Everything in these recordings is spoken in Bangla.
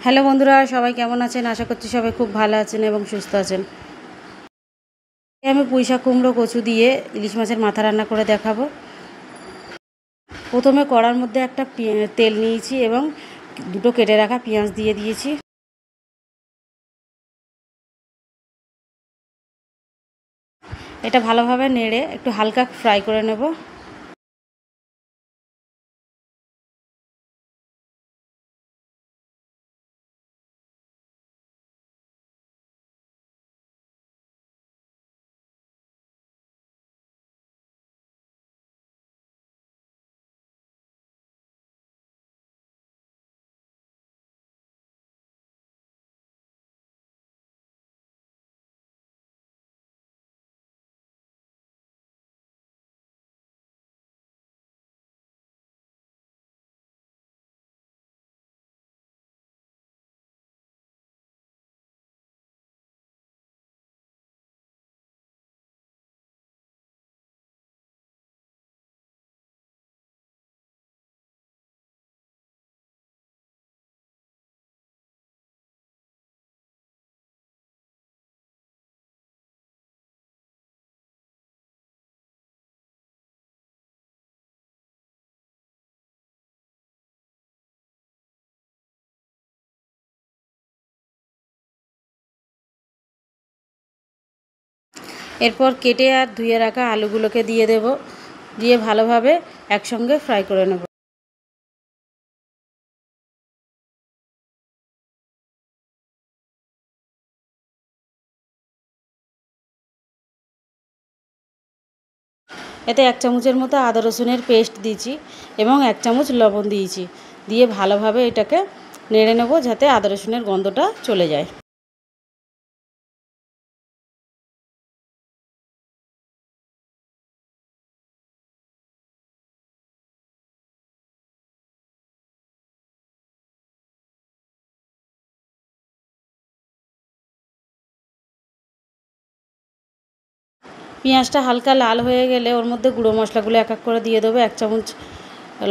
হ্যালো বন্ধুরা, সবাই কেমন আছেন? আশা করছি সবাই খুব ভালো আছেন এবং সুস্থ আছেন। আমি পুঁইশাক কুমড়ো কচু দিয়ে ইলিশ মাছের মাথা রান্না করে দেখাবো। প্রথমে কড়ার মধ্যে একটা তেল নিয়েছি এবং দুটো কেটে রাখা পেঁয়াজ দিয়ে দিয়েছি। এটা ভালোভাবে নেড়ে একটু হালকা ফ্রাই করে নেব। এরপর কেটে আর ধুয়ে রাখা আলুগুলোকে দিয়ে দেব, দিয়ে ভালোভাবে একসঙ্গে ফ্রাই করে নেব। এতে 1 চামচের মতো আদা রসুনের পেস্ট দিয়েছি এবং 1 চামচ লবণ দিয়েছি, দিয়ে ভালোভাবে এটাকে নেড়ে নেব যাতে আদা রসুনের গন্ধটা চলে যায়। পেঁয়াজটা হালকা লাল হয়ে গেলে ওর মধ্যে গুঁড়ো মশলাগুলো এক এক করে দিয়ে দেবো। 1 চামচ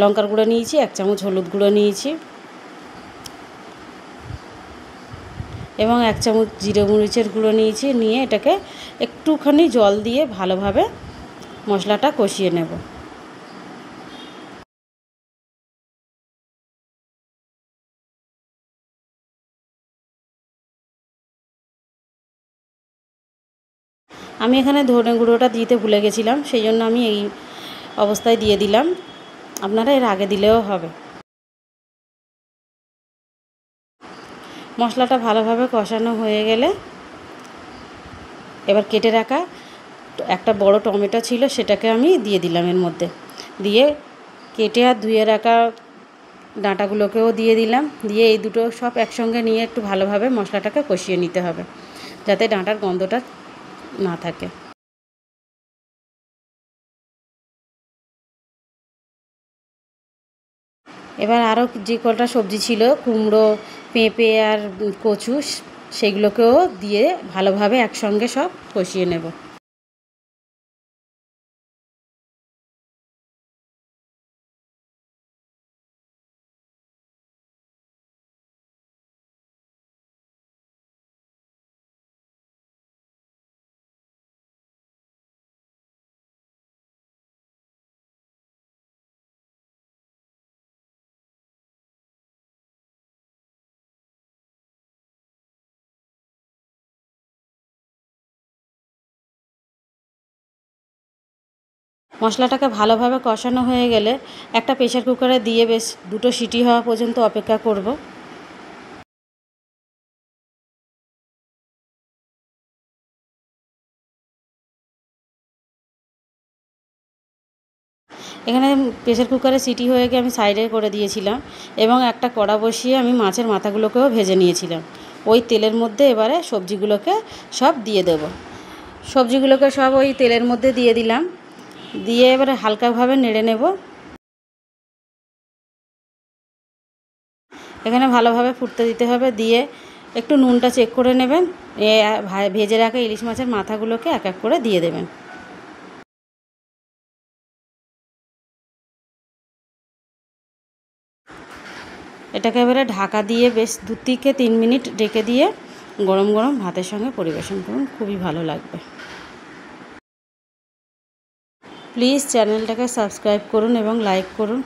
লঙ্কার গুঁড়ো নিয়েছি, 1 চামচ হলুদ গুঁড়ো নিয়েছি এবং 1 চামচ জিরে মরিচের গুঁড়ো নিয়েছি। নিয়ে এটাকে একটুখানি জল দিয়ে ভালোভাবে মশলাটা কষিয়ে নেব। আমি এখানে ধনে গুঁড়োটা দিতে ভুলে গেছিলাম, সেই জন্য আমি এই অবস্থায় দিয়ে দিলাম। আপনারা এর আগে দিলেও হবে। মশলাটা ভালোভাবে কষানো হয়ে গেলে এবার কেটে রাখা একটা বড় টমেটো ছিল, সেটাকে আমি দিয়ে দিলাম এর মধ্যে। দিয়ে কেটে আর ধুয়ে রাখা ডাঁটাগুলোকেও দিয়ে দিলাম। দিয়ে এই দুটো সব একসঙ্গে নিয়ে একটু ভালোভাবে মশলাটাকে কষিয়ে নিতে হবে যাতে ডাঁটার গন্ধটা না থাকে। এবার আরও যে কটা সবজি ছিল, কুমড়ো, পেঁপে আর কচু, সেগুলোকেও দিয়ে ভালোভাবে একসঙ্গে সব কষিয়ে নেব। মশলাটাকে ভালোভাবে কষানো হয়ে গেলে একটা প্রেসার কুকারে দিয়ে বেশ 2টো সিটি হওয়া পর্যন্ত অপেক্ষা করব। এখানে প্রেসার কুকারে সিটি হয়ে গিয়ে আমি সাইডে করে দিয়েছিলাম এবং একটা কড়া বসিয়ে আমি মাছের মাথাগুলোকেও ভেজে নিয়েছিলাম। ওই তেলের মধ্যে এবারে সবজিগুলোকে সব দিয়ে দেব। সবজিগুলোকে সব ওই তেলের মধ্যে দিয়ে দিলাম, দিয়ে এবারে হালকাভাবে নেড়ে নেব। এখানে ভালোভাবে ফুটতে দিতে হবে, দিয়ে একটু নুনটা চেক করে নেবেন। ভেজে রাখা ইলিশ মাছের মাথাগুলোকে এক এক করে দিয়ে দেবেন। এটাকে এবারে ঢাকা দিয়ে বেশ 2 থেকে 3 মিনিট ঢেকে দিয়ে গরম গরম ভাতের সঙ্গে পরিবেশন করুন, খুবই ভালো লাগবে। প্লিজ চ্যানেলটাকে সাবস্ক্রাইব করুন এবং লাইক করুন।